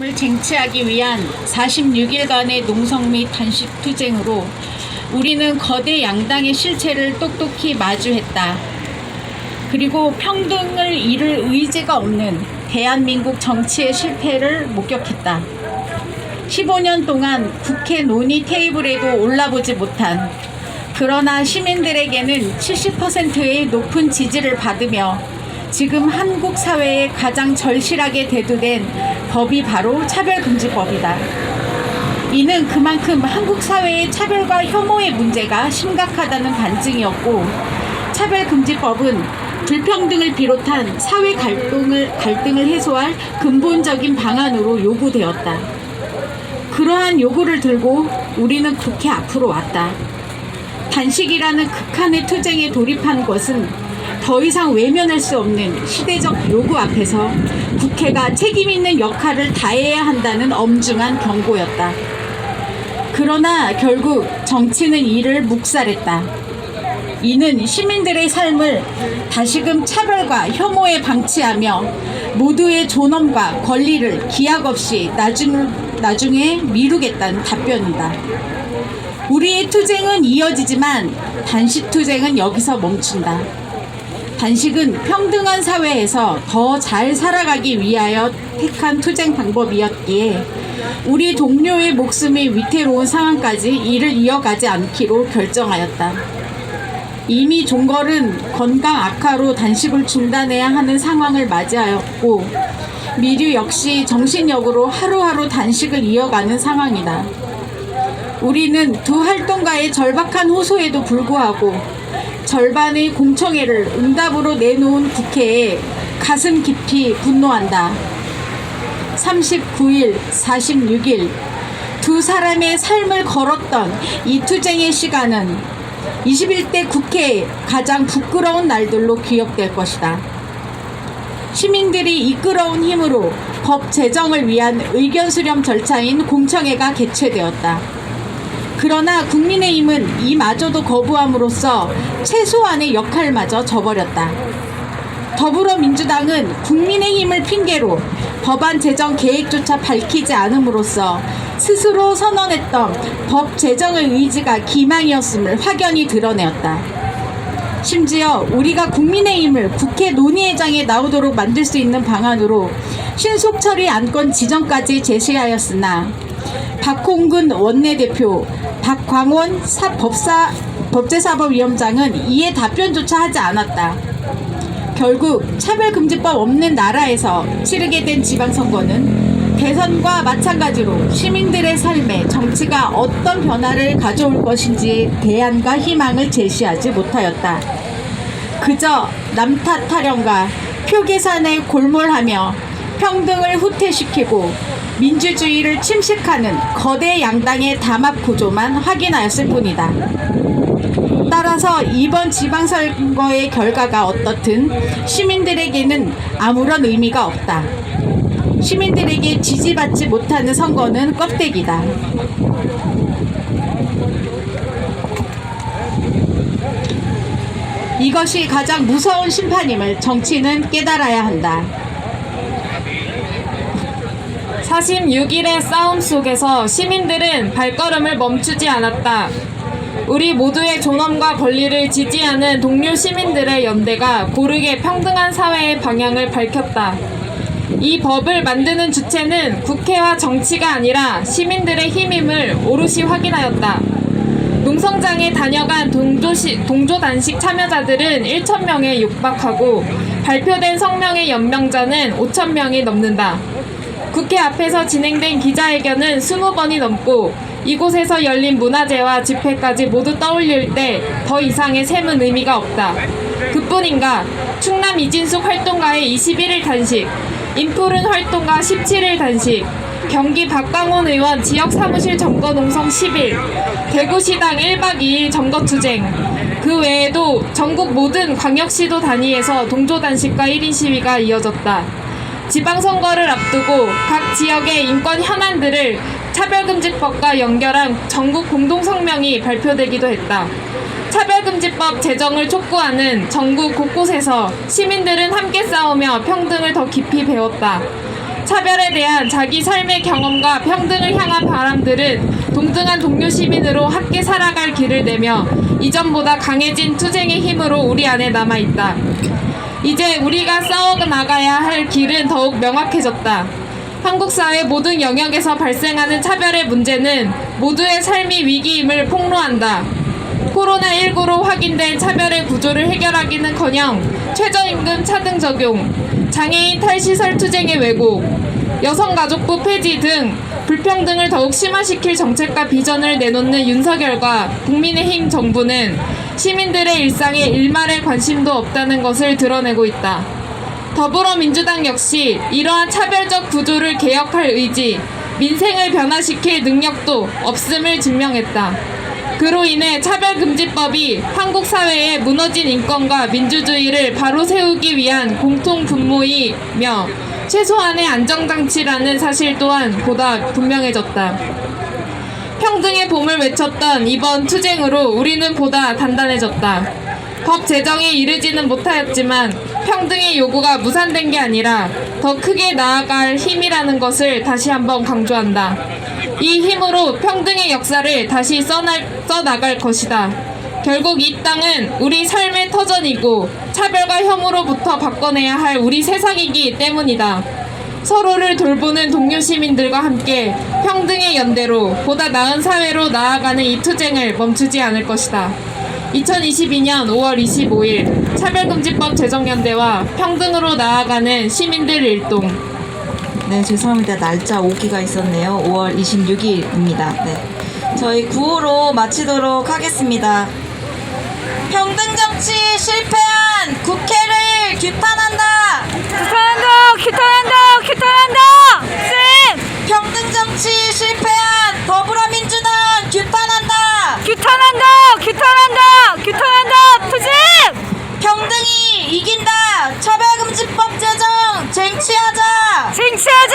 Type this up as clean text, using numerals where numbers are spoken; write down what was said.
을 쟁취하기 위한 46일간의 농성 및 단식 투쟁으로 우리는 거대 양당의 실체를 똑똑히 마주했다. 그리고 평등을 이룰 의지가 없는 대한민국 정치의 실패를 목격했다. 15년 동안 국회 논의 테이블에도 올라보지 못한, 그러나 시민들에게는 70%의 높은 지지를 받으며 지금 한국 사회에 가장 절실하게 대두된 법이 바로 차별금지법이다. 이는 그만큼 한국 사회의 차별과 혐오의 문제가 심각하다는 반증이었고, 차별금지법은 불평등을 비롯한 사회 갈등을 해소할 근본적인 방안으로 요구되었다. 그러한 요구를 들고 우리는 국회 앞으로 왔다. 단식이라는 극한의 투쟁에 돌입한 것은 더 이상 외면할 수 없는 시대적 요구 앞에서 국회가 책임있는 역할을 다해야 한다는 엄중한 경고였다. 그러나 결국 정치는 이를 묵살했다. 이는 시민들의 삶을 다시금 차별과 혐오에 방치하며 모두의 존엄과 권리를 기약 없이 나중에 미루겠다는 답변이다. 우리의 투쟁은 이어지지만 단식 투쟁은 여기서 멈춘다. 단식은 평등한 사회에서 더 잘 살아가기 위하여 택한 투쟁 방법이었기에 우리 동료의 목숨이 위태로운 상황까지 이를 이어가지 않기로 결정하였다. 이미 종걸은 건강 악화로 단식을 중단해야 하는 상황을 맞이하였고, 미류 역시 정신력으로 하루하루 단식을 이어가는 상황이다. 우리는 두 활동가의 절박한 호소에도 불구하고 절반의 공청회를 응답으로 내놓은 국회에 가슴 깊이 분노한다. 39일, 46일 두 사람의 삶을 걸었던 이 투쟁의 시간은 21대 국회의 가장 부끄러운 날들로 기억될 것이다. 시민들이 이끌어온 힘으로 법 제정을 위한 의견 수렴 절차인 공청회가 개최되었다. 그러나 국민의힘은 이마저도 거부함으로써 최소한의 역할마저 저버렸다. 더불어민주당은 국민의힘을 핑계로 법안 제정 계획조차 밝히지 않음으로써 스스로 선언했던 법 제정의 의지가 기망이었음을 확연히 드러내었다. 심지어 우리가 국민의힘을 국회 논의회장에 나오도록 만들 수 있는 방안으로 신속 처리 안건 지정까지 제시하였으나 박홍근 원내대표, 박광원 법제사법위원장은 이에 답변조차 하지 않았다. 결국 차별금지법 없는 나라에서 치르게 된 지방선거는 대선과 마찬가지로 시민들의 삶에 정치가 어떤 변화를 가져올 것인지 대안과 희망을 제시하지 못하였다. 그저 남탓 타령과 표 계산에 골몰하며 평등을 후퇴시키고 민주주의를 침식하는 거대 양당의 담합 구조만 확인하였을 뿐이다. 따라서 이번 지방선거의 결과가 어떻든 시민들에게는 아무런 의미가 없다. 시민들에게 지지받지 못하는 선거는 껍데기다. 이것이 가장 무서운 심판임을 정치는 깨달아야 한다. 46일의 싸움 속에서 시민들은 발걸음을 멈추지 않았다. 우리 모두의 존엄과 권리를 지지하는 동료 시민들의 연대가 고르게 평등한 사회의 방향을 밝혔다. 이 법을 만드는 주체는 국회와 정치가 아니라 시민들의 힘임을 오롯이 확인하였다. 농성장에 다녀간 동조 단식 참여자들은 1,000명에 육박하고 발표된 성명의 연명자는 5,000명이 넘는다. 국회 앞에서 진행된 기자회견은 20번이 넘고 이곳에서 열린 문화제와 집회까지 모두 떠올릴 때 더 이상의 셈은 의미가 없다. 그뿐인가, 충남 이진숙 활동가의 21일 단식, 인푸른 활동가 17일 단식, 경기 박광원 의원 지역사무실 점거농성 10일, 대구시당 1박 2일 점거투쟁, 그 외에도 전국 모든 광역시도 단위에서 동조단식과 1인 시위가 이어졌다. 지방선거를 앞두고 각 지역의 인권 현안들을 차별금지법과 연결한 전국 공동성명이 발표되기도 했다. 차별금지법 제정을 촉구하는 전국 곳곳에서 시민들은 함께 싸우며 평등을 더 깊이 배웠다. 차별에 대한 자기 삶의 경험과 평등을 향한 바람들은 동등한 동료 시민으로 함께 살아갈 길을 내며 이전보다 강해진 투쟁의 힘으로 우리 안에 남아있다. 이제 우리가 싸워나가야 할 길은 더욱 명확해졌다. 한국 사회 모든 영역에서 발생하는 차별의 문제는 모두의 삶이 위기임을 폭로한다. 코로나19로 확인된 차별의 구조를 해결하기는커녕 최저임금 차등 적용, 장애인 탈시설 투쟁의 왜곡, 여성가족부 폐지 등 불평등을 더욱 심화시킬 정책과 비전을 내놓는 윤석열과 국민의힘 정부는 시민들의 일상에 일말의 관심도 없다는 것을 드러내고 있다. 더불어민주당 역시 이러한 차별적 구조를 개혁할 의지, 민생을 변화시킬 능력도 없음을 증명했다. 그로 인해 차별금지법이 한국 사회의 무너진 인권과 민주주의를 바로 세우기 위한 공통분모이며 최소한의 안정장치라는 사실 또한 보다 분명해졌다. 평등의 봄을 외쳤던 이번 투쟁으로 우리는 보다 단단해졌다. 법 제정에 이르지는 못하였지만 평등의 요구가 무산된 게 아니라 더 크게 나아갈 힘이라는 것을 다시 한번 강조한다. 이 힘으로 평등의 역사를 다시 써나갈 것이다. 결국 이 땅은 우리 삶의 터전이고 차별과 혐오로부터 바꿔내야 할 우리 세상이기 때문이다. 서로를 돌보는 동료 시민들과 함께 평등의 연대로 보다 나은 사회로 나아가는 이 투쟁을 멈추지 않을 것이다. 2022년 5월 25일 차별금지법 제정연대와 평등으로 나아가는 시민들 일동. 네, 죄송합니다. 날짜 오기가 있었네요. 5월 26일입니다. 네. 저희 구호로 마치도록 하겠습니다. 평등정치 실패한 국회를 규탄한다! 규탄한다! 쌤! 평등정치 실패한 더불어민주당 규탄한다! 규탄한다! 투쟁! 평등이 이긴다! 차별금지법 제정 쟁취하자! 쟁취하자!